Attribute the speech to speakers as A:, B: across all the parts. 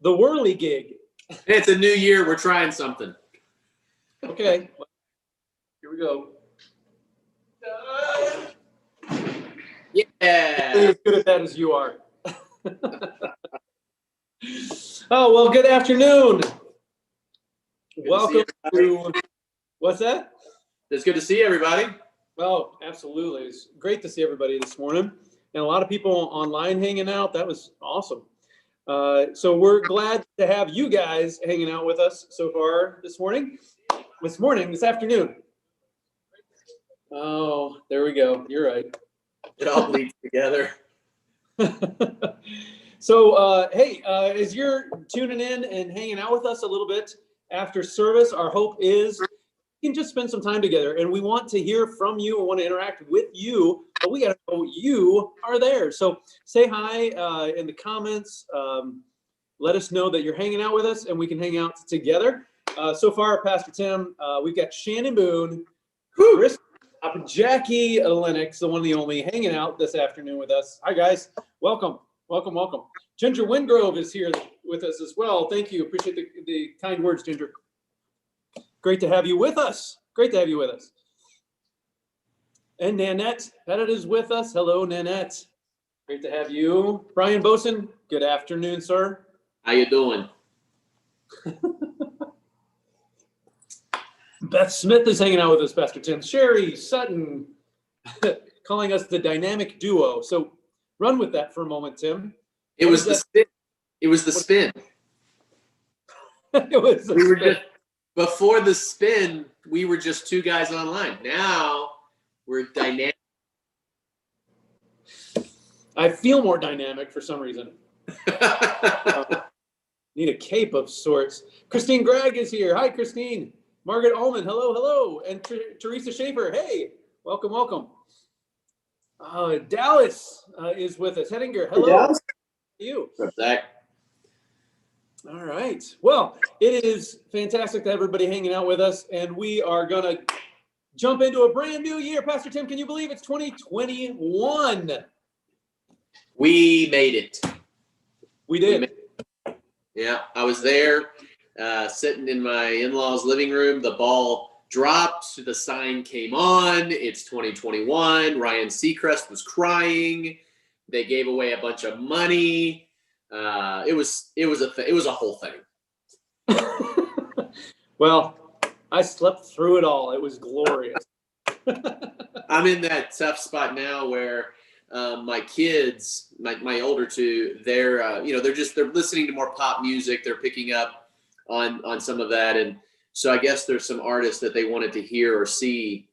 A: the whirly gig.
B: It's a new year. We're trying something.
A: Okay. Here we go.
B: Yeah.
A: As good at that as you are. Oh, well, good afternoon. Welcome to, what's that?
B: It's good to see everybody.
A: Oh, absolutely. It's great to see everybody this morning. And a lot of people online hanging out. That was awesome. So we're glad to have you guys hanging out with us so far this afternoon. Oh, there we go. You're right.
B: It all bleeds together.
A: So, hey, as you're tuning in and hanging out with us a little bit after service, our hope is you can just spend some time together, and we want to hear from you. We want to interact with you, but we got to know you are there. So say hi in the comments. Let us know that you're hanging out with us, and we can hang out together. So far, Pastor Tim, we've got Shannon Boone, Chris, Jackie Lennox, the one and the only, hanging out this afternoon with us. Hi, guys. Welcome. Welcome, welcome. Ginger Wingrove is here with us as well. Thank you. Appreciate the kind words, Ginger. Great to have you with us. Great to have you with us. And Nanette Pettit is with us. Hello, Nanette. Great to have you. Brian Boson, good afternoon, sir.
B: How you doing?
A: Beth Smith is hanging out with us, Pastor Tim. Sherry Sutton calling us the dynamic duo. So run with that for a moment, Tim.
B: It was the spin. It was the spin.
A: It was
B: we were just before the spin, we were just two guys online. Now we're dynamic.
A: I feel more dynamic for some reason. Need a cape of sorts. Christine Gregg is here. Hi, Christine. Margaret Ullman, hello, hello. And Teresa Schaefer, hey, welcome, welcome. Dallas is with us. Hedinger, hello. How are you?
B: Zach.
A: All right. Well, it is fantastic to have everybody hanging out with us, and we are going to jump into a brand new year. Pastor Tim, can you believe it's 2021?
B: We made it.
A: We did.
B: Yeah, I was there sitting in my in-laws' living room. The ball dropped. The sign came on. It's 2021. Ryan Seacrest was crying. They gave away a bunch of money. It was a whole thing.
A: Well, I slept through it all. It was glorious.
B: I'm in that tough spot now where my kids, my older two, they're listening to more pop music. They're picking up on some of that, and so I guess there's some artists that they wanted to hear or see,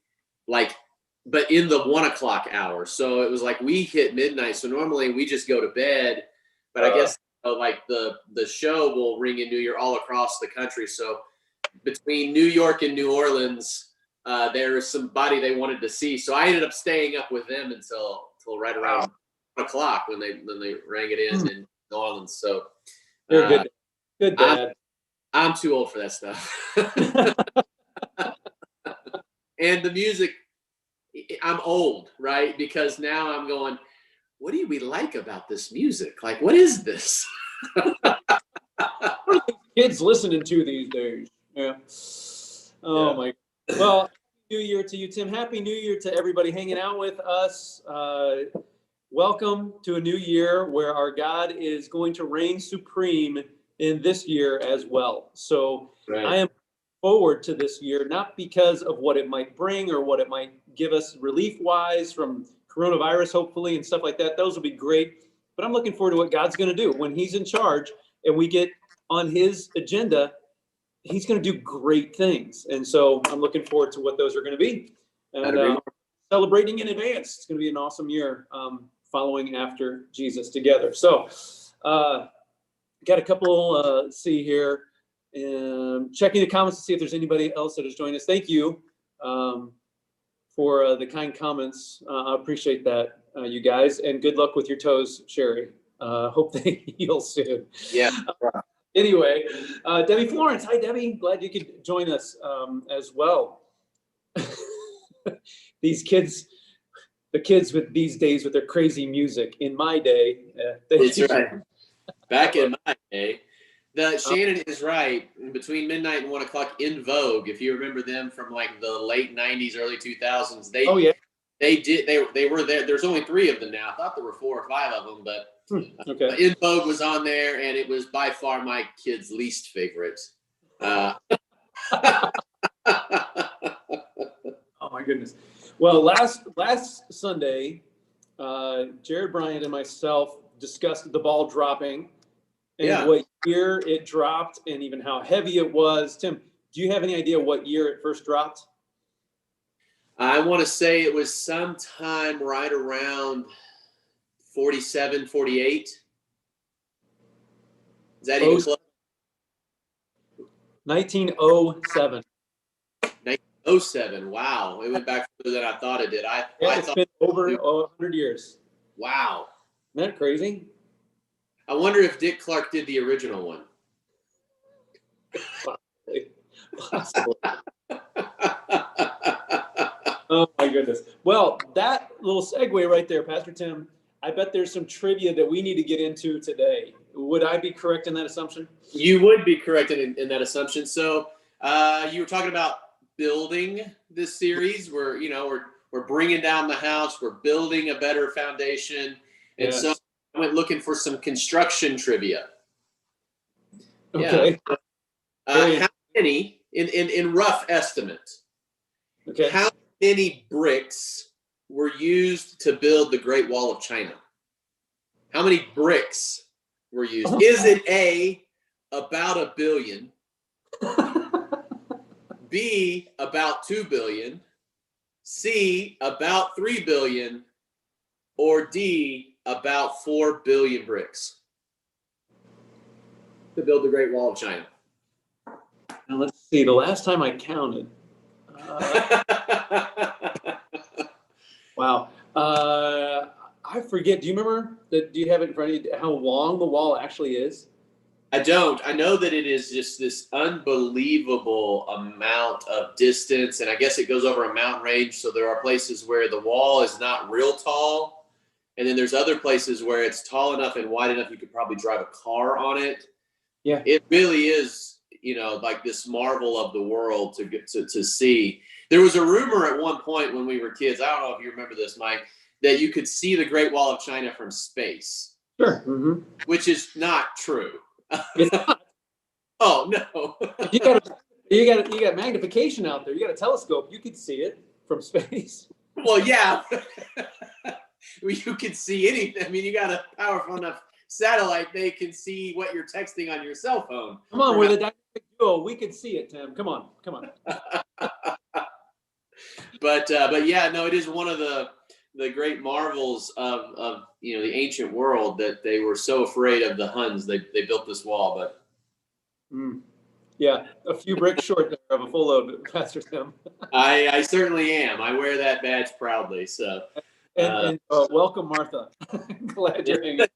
B: but in the 1 o'clock hour. So it was like we hit midnight. So normally we just go to bed, but I guess the show will ring in New Year all across the country. So between New York and New Orleans, there was somebody they wanted to see. So I ended up staying up with them until right around 1 o'clock when they rang it in New Orleans. So
A: you're good dad.
B: I'm too old for that stuff. And the music, I'm old, right? Because now I'm going, what do we like about this music? Like, what is this?
A: What are the kids listening to these days? Yeah. Oh, my. Well, Happy New Year to you, Tim. Happy New Year to everybody hanging out with us. Welcome to a new year where our God is going to reign supreme in this year as well. So right. I am forward to this year, not because of what it might bring or what it might give us relief-wise from coronavirus, hopefully, and stuff like that. Those will be great. But I'm looking forward to what God's going to do. When he's in charge and we get on his agenda, he's going to do great things. And so I'm looking forward to what those are going to be. And celebrating in advance. It's going to be an awesome year following after Jesus together. So got a couple, see here. Checking the comments to see if there's anybody else that has joined us. Thank you for the kind comments. I appreciate that, you guys. And good luck with your toes, Sherry. Hope they heal soon.
B: Yeah.
A: Anyway, Debbie Florence. Hi, Debbie. Glad you could join us as well. These kids, the kids with these days with their crazy music. In my day,
B: that's right. Back in my day, Shannon is right. Between midnight and 1 o'clock, In Vogue, if you remember them from like the late 90s, early 2000s, they were there. There's only 3 of them now. I thought there were 4 or 5 of them, but
A: Okay.
B: In Vogue was on there, and it was by far my kid's least favorite.
A: Oh my goodness. Well, last Sunday, Jared Bryant and myself discussed the ball dropping and what year it dropped and even how heavy it was. Tim, do you have any idea what year it first dropped?
B: I want to say it was sometime right around 47, 48. Is that even close?
A: 1907.
B: 1907. Wow. It went back further than I thought it did. I
A: it's
B: thought
A: been over 100 years.
B: Wow.
A: Isn't that crazy?
B: I wonder if Dick Clark did the original one.
A: Possibly. Oh my goodness. Well, that little segue right there, Pastor Tim, I bet there's some trivia that we need to get into today. Would I be correct in that assumption?
B: You would be correct in that assumption. So you were talking about building this series. We're bringing down the house. We're building a better foundation. And so I went looking for some construction trivia.
A: Okay.
B: Yeah. How many, in rough estimate, how many bricks were used to build the Great Wall of China? How many bricks were used? Is it A, about 1 billion, B, about 2 billion, C, about 3 billion, or D, about 4 billion bricks to build the Great Wall of China?
A: Now let's see. The last time I counted. Wow. I forget. Do you remember? Do you have it in front of you how long the wall actually is?
B: I don't. I know that it is just this unbelievable amount of distance, and I guess it goes over a mountain range. So there are places where the wall is not real tall, and then there's other places where it's tall enough and wide enough you could probably drive a car on it. Yeah, it really is, like this marvel of the world to get to see. There was a rumor at one point when we were kids. I don't know if you remember this, Mike, that you could see the Great Wall of China from space.
A: Sure. Mm-hmm.
B: Which is not true.
A: It's not.
B: Oh no.
A: you got magnification out there. You got a telescope. You could see it from space.
B: Well, yeah. You could see anything. I mean, you got a powerful enough satellite, they can see what you're texting on your cell phone.
A: Come on, we're the dynamic duo. We could see it, Tim. Come on.
B: But yeah, no, it is one of the great marvels of the ancient world that they were so afraid of the Huns. They built this wall, but
A: yeah, a few bricks short there of a full load, Pastor Tim.
B: I certainly am. I wear that badge proudly. So.
A: And welcome, Martha. Glad you're hanging.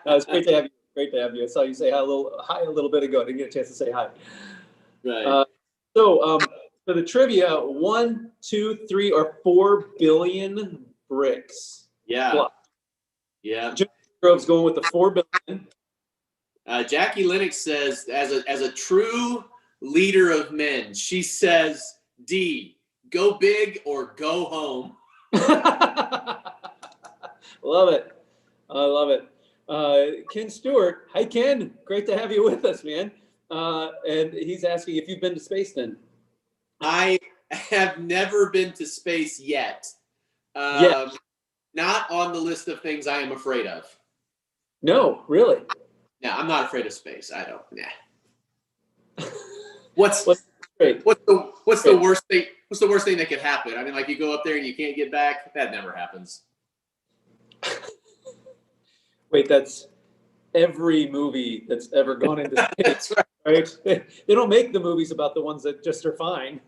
A: It's great to have you. Great to have you. I saw you say hi a little bit ago. I didn't get a chance to say hi.
B: Right.
A: So for the trivia, 1, 2, 3, or 4 billion bricks.
B: Yeah.
A: Plus.
B: Yeah.
A: Jim Grove's going with the 4 billion.
B: Jackie Lennox says, as a true leader of men, she says, D, go big or go home.
A: Love it. I love it. Ken Stewart. Hi, Ken. Great to have you with us, man. And he's asking if you've been to space then.
B: I have never been to space yet. Not on the list of things I am afraid of.
A: No, really?
B: No, I'm not afraid of space. I don't. Nah. What's the worst thing? What's the worst thing that could happen? I mean, like you go up there and you can't get back. That never happens.
A: Wait, that's every movie that's ever gone into space, right? They don't make the movies about the ones that just are fine.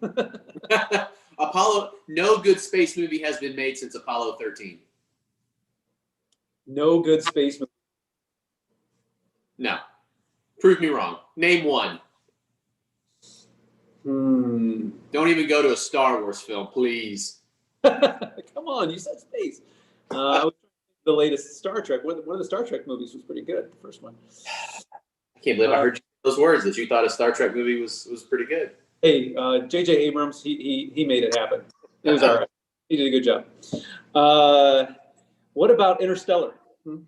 B: No good space movie has been made since Apollo 13.
A: No good space movie.
B: No. Prove me wrong. Name one. Don't even go to a Star Wars film, please.
A: Come on, you said space. The latest Star Trek. One of the Star Trek movies was pretty good. The first one.
B: I Can't believe I heard those words that you thought a Star Trek movie was pretty good.
A: Hey, J.J. Abrams, he made it happen. It was all right. He did a good job. What about Interstellar?
B: I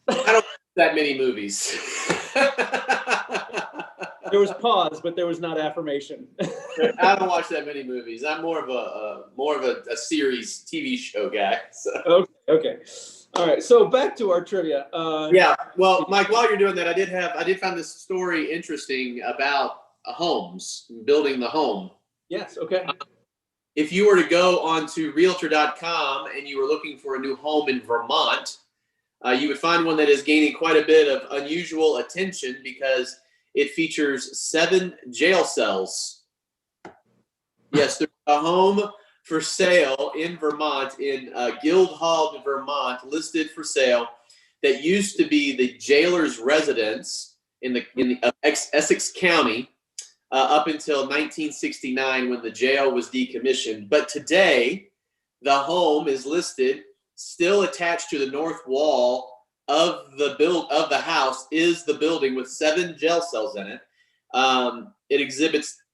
B: don't watch that many movies.
A: There was pause, but there was not affirmation.
B: I don't watch that many movies. I'm more of a series TV show guy. So.
A: Okay. All right. So back to our trivia.
B: Yeah. Well, Mike, while you're doing that, I did find this story interesting about homes, building the home.
A: Yes. Okay.
B: If you were to go onto Realtor.com and you were looking for a new home in Vermont, you would find one that is gaining quite a bit of unusual attention because it features 7 jail cells. Yes, there's a home for sale in Vermont, in Guildhall, Vermont, listed for sale, that used to be the jailer's residence in Essex County up until 1969 when the jail was decommissioned. But today, the home is listed, still attached to the north wall of the house is the building with 7 jail cells in it. The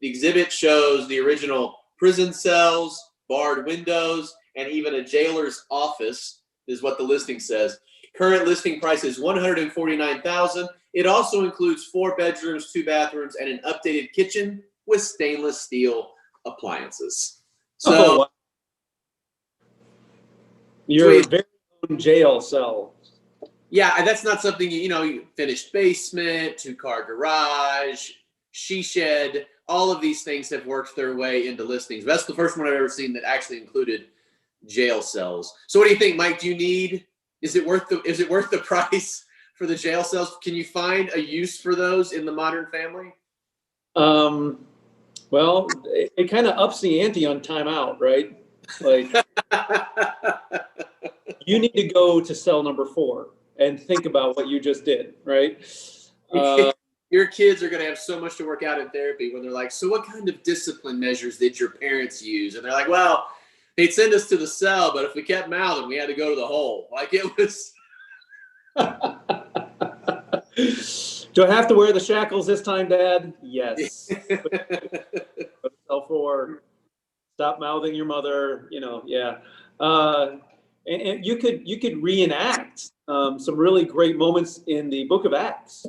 B: exhibit shows the original prison cells, barred windows, and even a jailer's office is what the listing says. Current listing price is $149,000. It also includes 4 bedrooms, 2 bathrooms, and an updated kitchen with stainless steel appliances. So,
A: wow. Your very own jail cell.
B: Yeah, that's not something, you finished basement, 2-car garage, she shed, all of these things have worked their way into listings. That's the first one I've ever seen that actually included jail cells. So what do you think, Mike? Is it worth the price for the jail cells? Can you find a use for those in the modern family?
A: Well, it kind of ups the ante on timeout, right? Like, you need to go to cell number 4 and think about what you just did, right?
B: Your kids are going to have so much to work out in therapy when they're like, so what kind of discipline measures did your parents use? And they're like, well, they'd send us to the cell, but if we kept mouthing, we had to go to the hole. Like, it was...
A: Do I have to wear the shackles this time, Dad? Yes. Cell 4. Stop mouthing your mother. Yeah. And you could reenact some really great moments in the Book of Acts.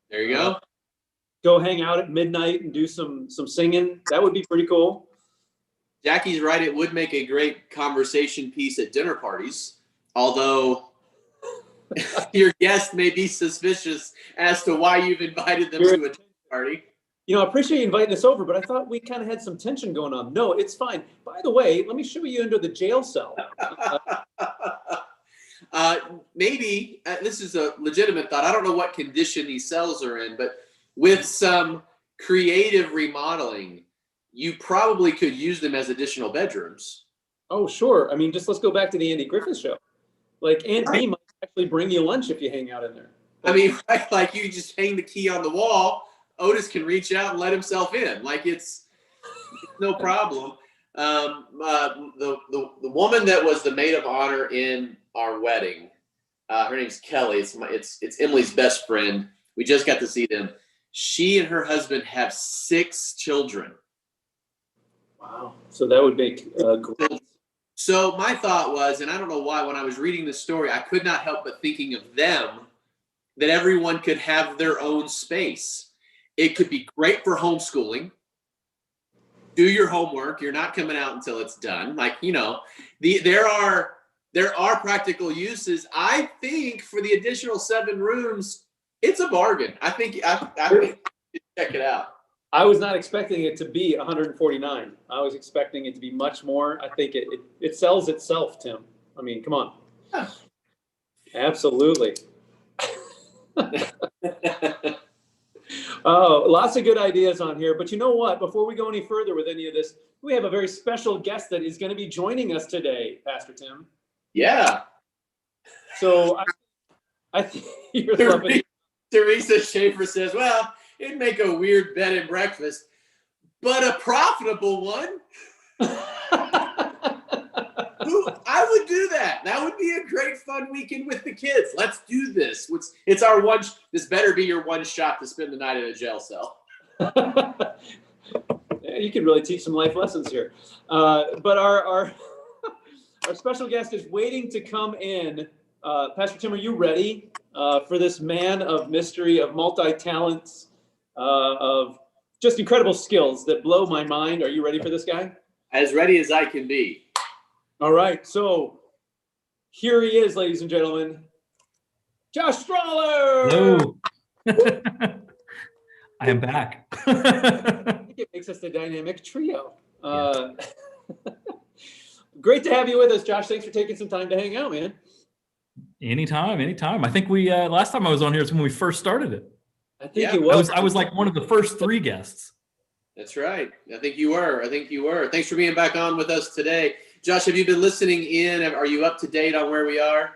B: There you go.
A: Go hang out at midnight and do some singing. That would be pretty cool.
B: Jackie's right. It would make a great conversation piece at dinner parties, although your guest may be suspicious as to why you've invited them to a dinner party.
A: I appreciate you inviting us over, but I thought we kind of had some tension going on. No, it's fine. By the way, let me show you into the jail cell.
B: Maybe this is a legitimate thought. I don't know what condition these cells are in, but with some creative remodeling, you probably could use them as additional bedrooms.
A: Oh, sure. I mean, let's go back to the Andy Griffith show. Like, Aunt B might actually bring you lunch if you hang out in there.
B: I mean, like you just hang the key on the wall. Otis can reach out and let himself in. Like, it's no problem. The woman that was the maid of honor in our wedding, her name's Kelly. It's Emily's best friend. We just got to see them. She and her husband have 6 children.
A: Wow. So that would make great.
B: So my thought was, and I don't know why, when I was reading this story, I could not help but thinking of them, that everyone could have their own space. It could be great for homeschooling. Do your homework. You're not coming out until it's done. Like, there are practical uses. I think for the additional 7 rooms, it's a bargain. I think you should check it out.
A: I was not expecting it to be 149. I was expecting it to be much more. I think it sells itself, Tim. I mean, come on.
B: Yeah.
A: Absolutely. Oh, lots of good ideas on here. But you know what? Before we go any further with any of this, we have a very special guest that is going to be joining us today, Pastor Tim.
B: Yeah.
A: So I think you're loving it.
B: Teresa Schaefer says, well, it'd make a weird bed and breakfast, but a profitable one. I I would do that. That would be a great fun weekend with the kids. Let's do this. It's our one. This better be your one shot to spend the night in a jail cell.
A: Yeah, you could really teach some life lessons here. But our special guest is waiting to come in. Pastor Tim, are you ready for this man of mystery, of multi-talents, of just incredible skills that blow my mind? Are you ready for this guy?
B: As ready as I can be.
A: All right, so here he is, ladies and gentlemen. Josh Stroller!
C: Hello. I am back.
A: I think it makes us the dynamic trio. Great to have you with us, Josh. Thanks for taking some time to hang out, man.
C: Anytime. I think we last time I was on here is when we first started it.
A: I think it was.
C: I was like one of the first 3 guests.
B: That's right. I think you were. Thanks for being back on with us today. Josh, have you been listening in? Are you up to date on where we are?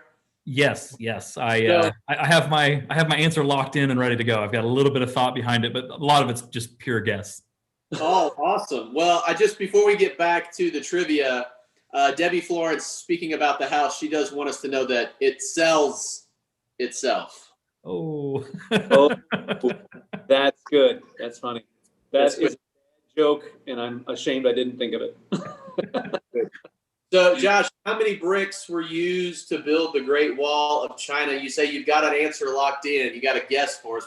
C: Yes. I have my answer locked in and ready to go. I've got a little bit of thought behind it, but a lot of it's just pure guess.
B: Oh, awesome. Well, before we get back to the trivia, Debbie Florence, speaking about the house, she does want us to know that it sells itself.
C: Oh,
A: That's good. That's funny.
B: That's
A: That is a joke, and I'm ashamed I didn't think of it.
B: So, Josh, how many bricks were used to build the Great Wall of China? You say you've got an answer locked in. You got a guess for us.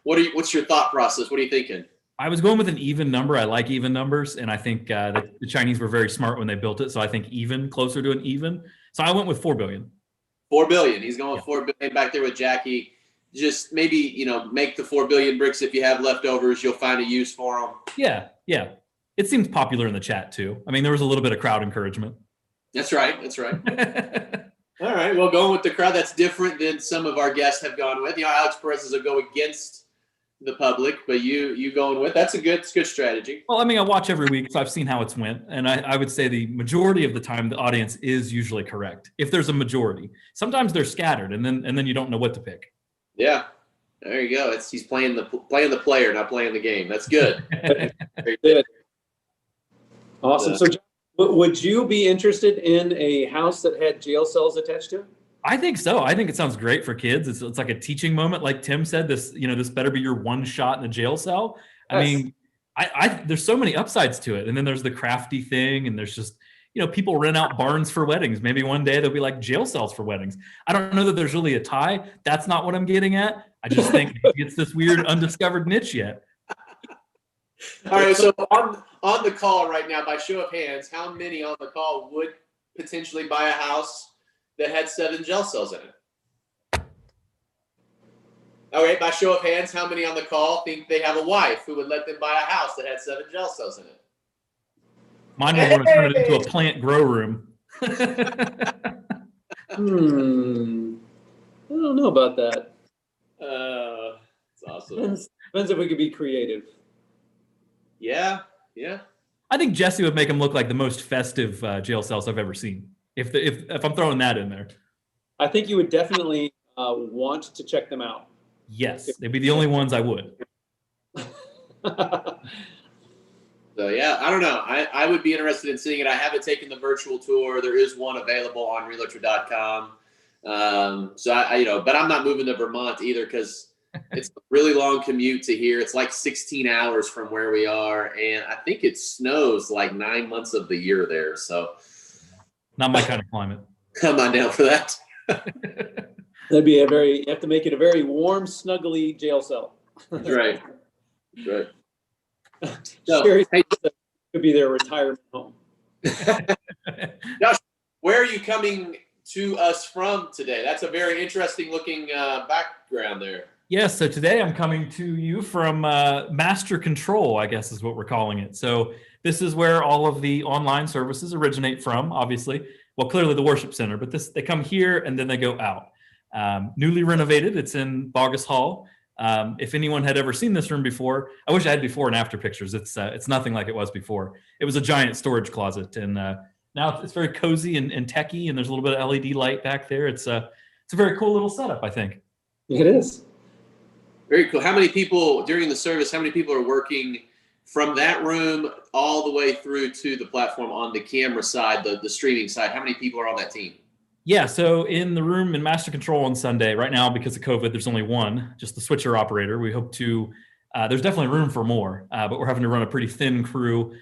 B: What's your thought process? What are you thinking?
C: I was going with an even number. I like even numbers, and I think the Chinese were very smart when they built it. So I think even, closer to an even. So I went with 4 billion.
B: 4 billion. He's going with 4 billion back there with Jackie. Just maybe, make the 4 billion bricks. If you have leftovers, you'll find a use for them.
C: Yeah. It seems popular in the chat too. I mean, there was a little bit of crowd encouragement.
B: That's right. All right. Well, going with the crowd, that's different than some of our guests have gone with. Alex Perez is a go against the public, but you going with, that's a good strategy.
C: Well, I mean, I watch every week, so I've seen how it's went. And I would say the majority of the time, the audience is usually correct. If there's a majority, sometimes they're scattered and then you don't know what to pick.
B: Yeah. There you go. He's playing the player, not playing the game. That's good.
A: Very good. Awesome. So would you be interested in a house that had jail cells attached to it?
C: I think so. I think it sounds great for kids. It's like a teaching moment. Like Tim said, this better be your one shot in a jail cell. Yes. I mean, there's so many upsides to it. And then there's the crafty thing. And there's just, people rent out barns for weddings. Maybe one day there'll be like jail cells for weddings. I don't know that there's really a tie. That's not what I'm getting at. I just think it's this weird undiscovered niche yet.
B: All right. So on the call right now, by show of hands, how many on the call would potentially buy a house that had 7 jail cells in it? All right, by show of hands, how many on the call think they have a wife who would let them buy a house that had 7 jail cells in it?
C: Mine would want to turn it into a plant grow room.
A: I don't know about that.
B: It's awesome.
A: Depends if we could be creative.
B: Yeah.
C: I think Jesse would make them look like the most festive jail cells I've ever seen. If I'm throwing that in there,
A: I think you would definitely want to check them out.
C: Yes, they'd be the only ones I would.
B: So yeah, I don't know. I would be interested in seeing it. I haven't taken the virtual tour. There is one available on realtor.com. So but I'm not moving to Vermont either because it's a really long commute to here. It's like 16 hours from where we are, and I think it snows like 9 months of the year there. So.
C: Not my kind of climate.
B: Come on down for that.
A: That'd be you have to make it a very warm, snuggly jail cell.
B: That's right.
A: So, hey, could be their retirement home.
B: Josh, where are you coming to us from today? That's a very interesting looking background there.
C: Yes, so today I'm coming to you from Master Control, I guess is what we're calling it. So this is where all of the online services originate from, obviously. Well, clearly the worship center, but they come here and then they go out. Newly renovated, it's in Bogus Hall. If anyone had ever seen this room before, I wish I had before and after pictures. It's nothing like it was before. It was a giant storage closet, and now it's very cozy and techy, and there's a little bit of LED light back there. It's a very cool little setup, I think.
A: It is.
B: Very cool. How many people during the service? How many people are working from that room all the way through to the platform on the camera side, the streaming side, how many people are on that team?
C: Yeah, so in the room in Master Control on Sunday, right now, because of COVID, there's only one, just the switcher operator. We hope to, there's definitely room for more, but we're having to run a pretty thin crew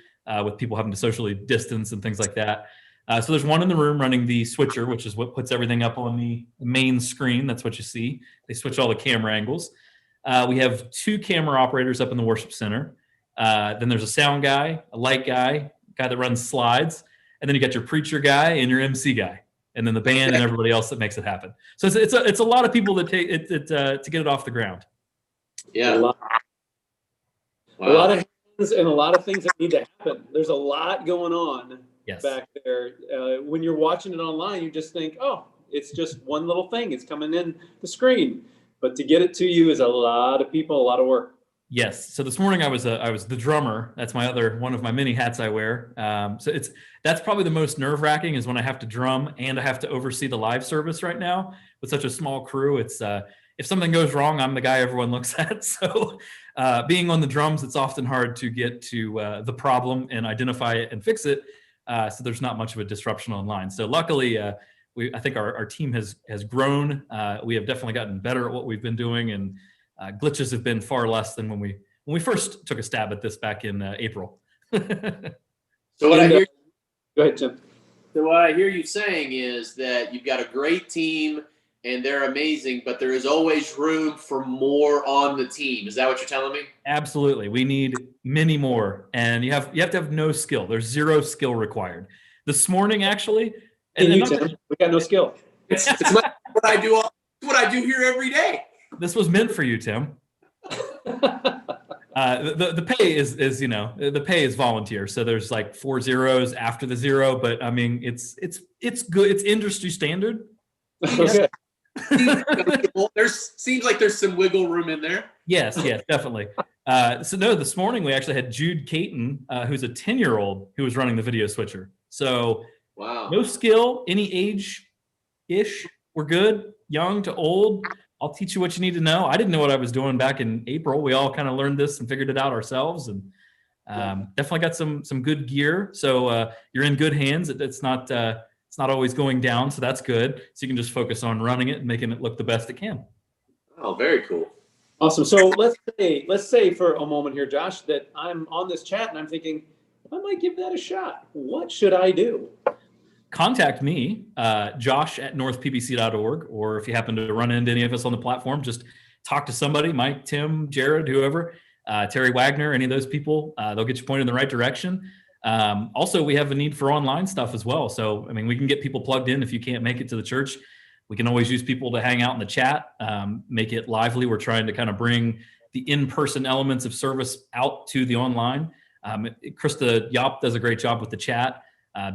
C: with people having to socially distance and things like that. So there's one in the room running the switcher, which is what puts everything up on the main screen. That's what you see. They switch all the camera angles. We have 2 camera operators up in the worship center. Then there's a sound guy, a light guy that runs slides, and then you got your preacher guy and your MC guy, and then the band and everybody else that makes it happen. So it's a lot of people that take it to get it off the ground.
B: Yeah,
A: A lot of hands and a lot of things that need to happen. There's a lot going on back there. When you're watching it online, you just think, oh, it's just one little thing. It's coming in the screen. But to get it to you is a lot of people, a lot of work.
C: Yes. So this morning I was the drummer. That's my one of my many hats I wear. So that's probably the most nerve-wracking is when I have to drum and I have to oversee the live service right now with such a small crew. It's if something goes wrong, I'm the guy everyone looks at. So being on the drums, it's often hard to get to the problem and identify it and fix it. So there's not much of a disruption online. So luckily, I think our team has grown. We have definitely gotten better at what we've been doing, and glitches have been far less than when we first took a stab at this back in April.
B: So what I hear,
A: go ahead, Tim.
B: So what I hear you saying is that you've got a great team and they're amazing, but there is always room for more on the team. Is that what you're telling me?
C: Absolutely. We need many more, and you have to have no skill. There's 0 skill required. This morning, actually,
A: Tim, we got no skill.
B: It's what I do. What I do here every day.
C: This was meant for you, Tim. The pay is the pay is volunteer, so there's like 4 zeros after the 0, but I mean it's good. It's industry standard.
A: Okay.
B: Seems like there's some wiggle room in there.
C: Yes, definitely. So no, this morning we actually had Jude Caton, who's a 10-year-old who was running the video switcher. So
B: wow,
C: no skill, any age-ish, we're good, young to old. I'll teach you what you need to know. I didn't know what I was doing back in April. We all kind of learned this and figured it out ourselves, and definitely got some good gear. So you're in good hands. It's not always going down, so that's good. So you can just focus on running it and making it look the best it can.
B: Oh, very cool.
A: Awesome. So let's say for a moment here, Josh, that I'm on this chat and I'm thinking, I might give that a shot. What should I do?
C: Contact me, josh@northpbc.org, or if you happen to run into any of us on the platform, just talk to somebody, Mike, Tim, Jared, whoever, Terry Wagner, any of those people. They'll get you pointed in the right direction. Also, we have a need for online stuff as well. So, I mean, we can get people plugged in if you can't make it to the church. We can always use people to hang out in the chat, make it lively. We're trying to kind of bring the in-person elements of service out to the online. Krista Yop does a great job with the chat.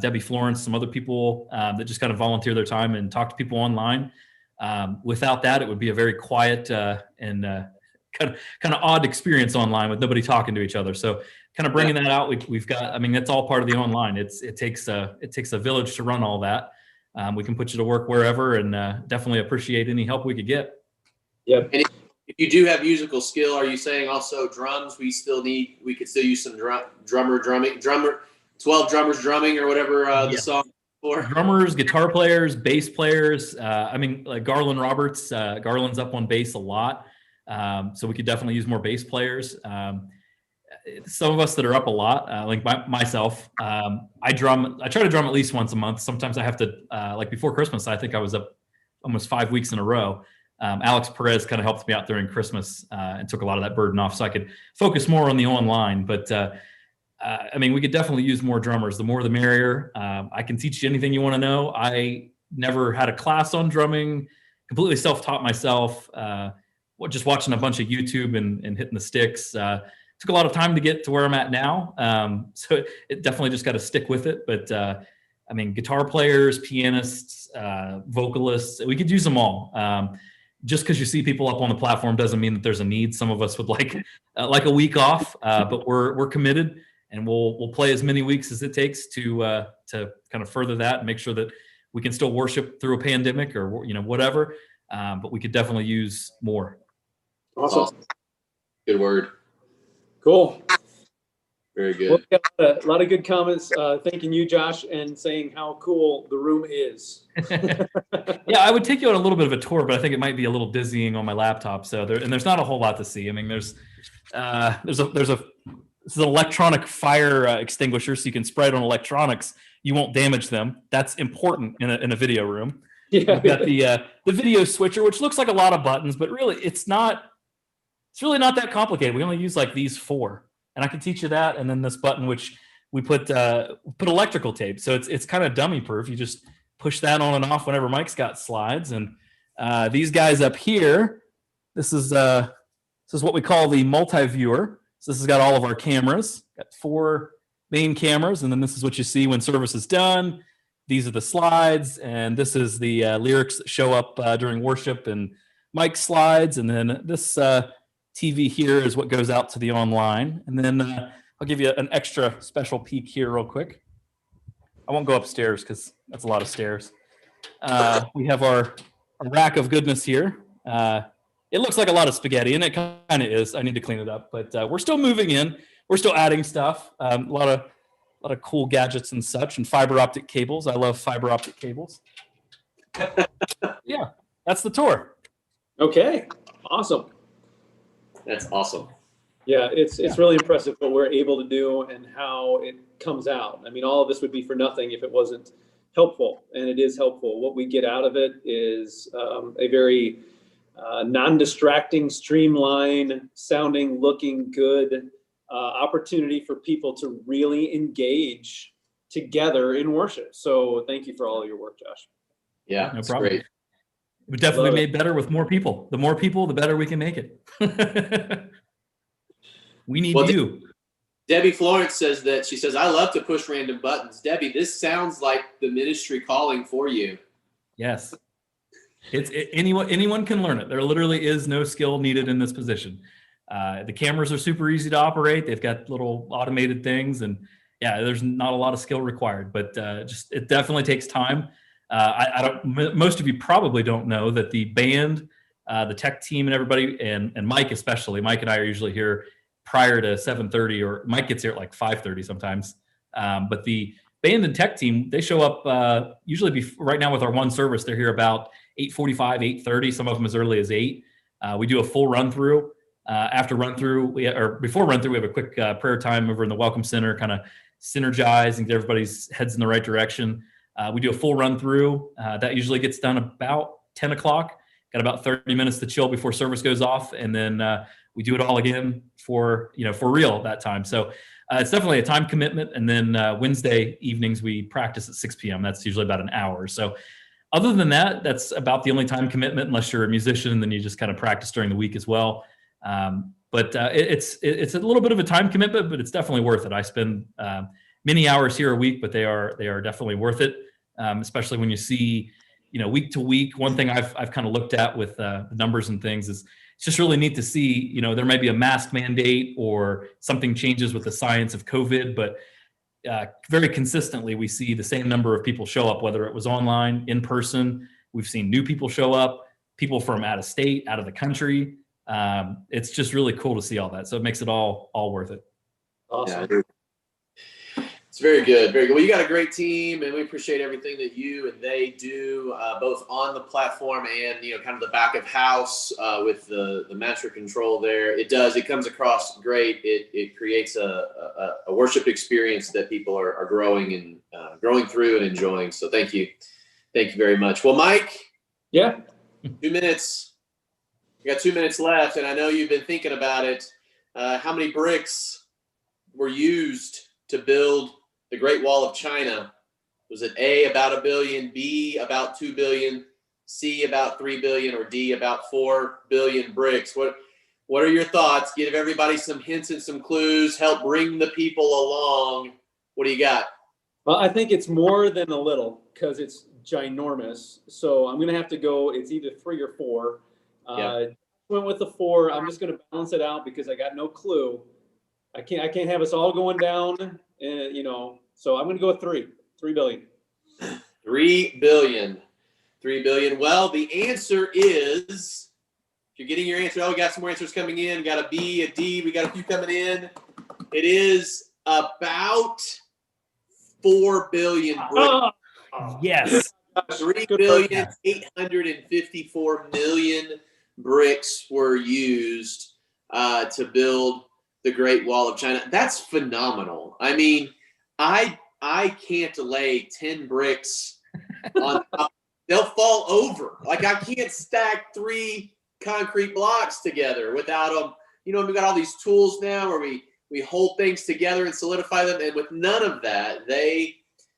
C: Debbie Florence, some other people that just kind of volunteer their time and talk to people online. Without that, it would be a very quiet and kind of odd experience online with nobody talking to each other. So kind of bringing that out, we've got, I mean, that's all part of the online. It takes a village to run all that. We can put you to work wherever, and definitely appreciate any help we could get.
A: Yep.
B: And if you do have musical skill, are you saying also drums? We could still use some drummer, 12 drummers drumming or whatever the song is for.
C: Drummers, guitar players, bass players. I mean, like Garland Roberts, Garland's up on bass a lot. So we could definitely use more bass players. Some of us that are up a lot, like myself, I try to drum at least once a month. Sometimes I have to, like before Christmas, I think I was up almost 5 weeks in a row. Alex Perez kind of helped me out during Christmas and took a lot of that burden off so I could focus more on the online. But I mean, we could definitely use more drummers. The more the merrier. I can teach you anything you want to know. I never had a class on drumming, completely self-taught myself, just watching a bunch of YouTube and hitting the sticks. Took a lot of time to get to where I'm at now. So it definitely just got to stick with it. But I mean, guitar players, pianists, vocalists, we could use them all. Just because you see people up on the platform doesn't mean that there's a need. Some of us would like a week off, but we're committed, and we'll play as many weeks as it takes to kind of further that and make sure that we can still worship through a pandemic or whatever. But we could definitely use more.
A: Awesome.
B: Good word.
A: Cool.
B: Very good.
A: Well, we got a lot of good comments thanking you, Josh, and saying how cool the room is.
C: Yeah, I would take you on a little bit of a tour, but I think it might be a little dizzying on my laptop. So there's not a whole lot to see. I mean, this is an electronic fire extinguisher, so you can spray it on electronics. You won't damage them. That's important in a video room.
A: Yeah.
C: We've got the video switcher, which looks like a lot of buttons, but really it's not. It's really not that complicated. We only use like these 4, and I can teach you that. And then this button, which we put electrical tape, so it's kind of dummy proof. You just push that on and off whenever Mike's got slides. And these guys up here, this is what we call the multi-viewer. So this has got all of our cameras. Got 4 main cameras, and then this is what you see when service is done. These are the slides, and this is the lyrics that show up during worship and Mike's slides, and then this TV here is what goes out to the online. And then I'll give you an extra special peek here real quick. I won't go upstairs because that's a lot of stairs. We have our rack of goodness here. It looks like a lot of spaghetti, and it kind of is. I need to clean it up, but we're still moving in. We're still adding stuff. A lot of cool gadgets and such, and fiber optic cables. I love fiber optic cables. Yeah, that's the tour.
A: Okay, awesome.
B: That's awesome.
A: Yeah, it's really impressive what we're able to do and how it comes out. I mean, all of this would be for nothing if it wasn't helpful, and it is helpful. What we get out of it is a very non-distracting, streamlined, sounding, looking good opportunity for people to really engage together in worship. So thank you for all of your work, Josh.
B: Yeah,
C: No problem.
B: great.
C: We definitely made better with more people. The more people, the better we can make it. We need you.
B: Debbie Florence says that she says, I love to push random buttons. Debbie, this sounds like the ministry calling for you.
C: Yes. Anyone can learn it. There literally is no skill needed in this position. The cameras are super easy to operate. They've got little automated things, and yeah, there's not a lot of skill required, but it definitely takes time. Most of you probably don't know that the band, the tech team, and everybody, and Mike especially. Mike and I are usually here prior to 7:30, or Mike gets here at like 5:30 sometimes. But the band and tech team, they show up usually right now with our one service. They're here about 8:45, 8:30. Some of them as early as 8. We do a full run through. Before run through, we have a quick prayer time over in the Welcome Center, kind of synergize and get everybody's heads in the right direction. We do a full run through. That usually gets done about 10 o'clock. Got about 30 minutes to chill before service goes off, and then we do it all again for real that time. So it's definitely a time commitment. And then Wednesday evenings we practice at 6 p.m. That's usually about an hour. So other than that, that's about the only time commitment, unless you're a musician, then you just kind of practice during the week as well. But it's a little bit of a time commitment, but it's definitely worth it. I spend many hours here a week, but they are definitely worth it. Especially when you see, week to week. One thing I've kind of looked at with the numbers and things is it's just really neat to see, there may be a mask mandate or something changes with the science of COVID, but very consistently we see the same number of people show up, whether it was online, in person. We've seen new people show up, people from out of state, out of the country. It's just really cool to see all that. So it makes it all worth it.
A: Awesome.
B: Yeah, it's very good. Very good. Well, you got a great team, and we appreciate everything that you and they do, both on the platform and, kind of the back of house with the master control there. It comes across great. It creates a worship experience that people are growing and growing through and enjoying. So thank you. Thank you very much. Well, Mike.
A: Yeah.
B: 2 minutes. We got 2 minutes left, and I know you've been thinking about it. How many bricks were used to build the Great Wall of China? Was it A, about 1 billion, B, about 2 billion, C, about 3 billion, or D, about 4 billion bricks? What are your thoughts? Give everybody some hints and some clues. Help bring the people along. What do you got?
A: Well, I think it's more than a little because it's ginormous. So I'm going to have to go. It's either 3 or 4. Went with the 4. I'm just going to balance it out because I got no clue. I can't have us all going down. So I'm going to go with 3 billion.
B: 3 billion. 3 billion. Well, the answer is, if you're getting your answer, we got some more answers coming in. We got a B, a D. We got a few coming in. It is about 4 billion bricks.
C: Yes.
B: 3,854,000,000 bricks were used to build the Great Wall of China. That's phenomenal. I mean, I can't lay 10 bricks on top. They'll fall over. Like, I can't stack 3 concrete blocks together without them. You know, we've got all these tools now where we hold things together and solidify them. And with none of that, they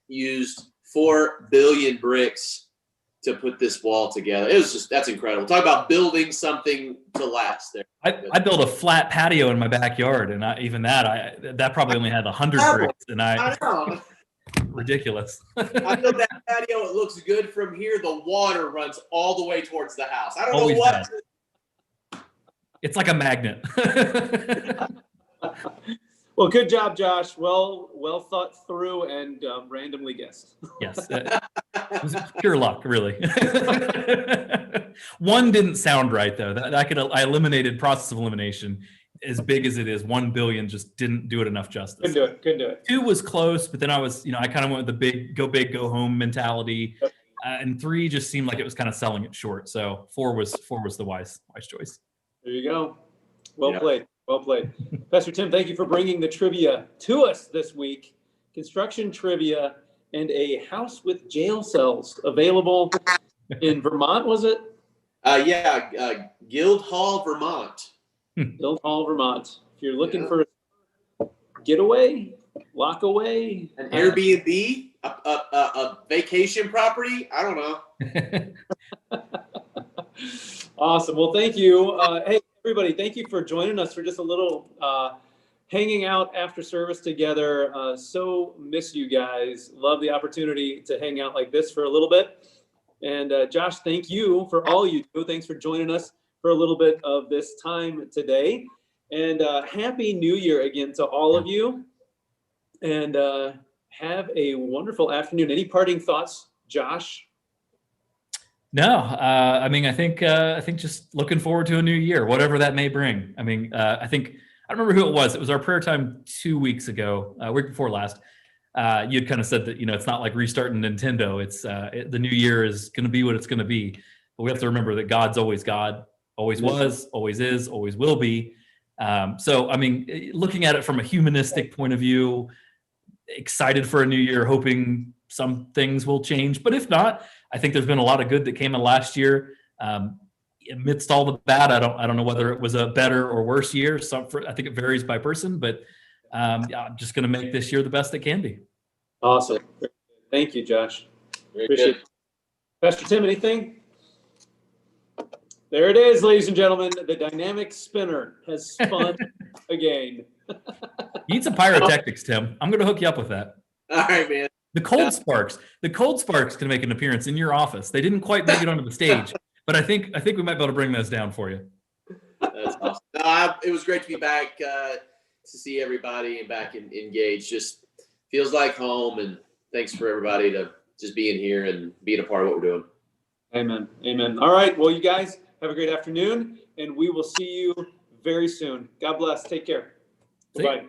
B: used 4 billion bricks to put this wall together. It was just, that's incredible. Talk about building something to last there.
C: I built a flat patio in my backyard, and that probably only had 100 bricks, and
B: I know.
C: ridiculous.
B: I built that patio. It looks good from here. The water runs all the way towards the house. I don't
C: Always
B: know what.
C: does. It's like a magnet.
A: Well, good job, Josh. Well thought through and randomly guessed.
C: Yes, it was pure luck, really. One didn't sound right though. I eliminated process of elimination. As big as it is, 1 billion just didn't do it enough justice.
A: Couldn't do it.
C: 2 was close, but then I kind of went with the big, go home mentality.
A: Yep.
C: And 3 just seemed like it was kind of selling it short. So 4 was the wise choice.
A: There you go. Well played. Pastor Tim, thank you for bringing the trivia to us this week. Construction trivia and a house with jail cells available in Vermont, was it?
B: Guildhall, Vermont.
A: Guildhall, Vermont. If you're looking for a getaway, lock away,
B: an Airbnb, a vacation property. I don't know.
A: Awesome. Well, thank you. Hey, everybody, thank you for joining us for just a little hanging out after service together. So miss you guys. Love the opportunity to hang out like this for a little bit. And Josh, thank you for all you do. Thanks for joining us for a little bit of this time today. And Happy New Year again to all of you. And have a wonderful afternoon. Any parting thoughts, Josh?
C: No, I think just looking forward to a new year, whatever that may bring. I mean, I don't remember who it was. It was our prayer time 2 weeks ago, week before last. You'd kind of said that, it's not like restarting Nintendo. It's the new year is going to be what it's going to be. But we have to remember that God's always God, always was, always is, always will be. So, I mean, looking at it from a humanistic point of view, excited for a new year, hoping some things will change. But if not, I think there's been a lot of good that came in last year. Amidst all the bad, I don't know whether it was a better or worse year. I think it varies by person, but I'm just going to make this year the best it can be.
A: Awesome. Thank you, Josh. Appreciate it. Pastor Tim, anything? There it is, ladies and gentlemen. The dynamic spinner has spun again.
C: You need some pyrotechnics, Tim. I'm going to hook you up with that.
B: All right, man.
C: The cold sparks can make an appearance in your office. They didn't quite make it onto the stage, but I think we might be able to bring those down for you.
B: That's awesome. It was great to be back to see everybody and back engaged. Just feels like home, and thanks for everybody to just being here and being a part of what we're doing.
A: Amen. All right. Well, you guys have a great afternoon, and we will see you very soon. God bless. Take care. Bye-bye.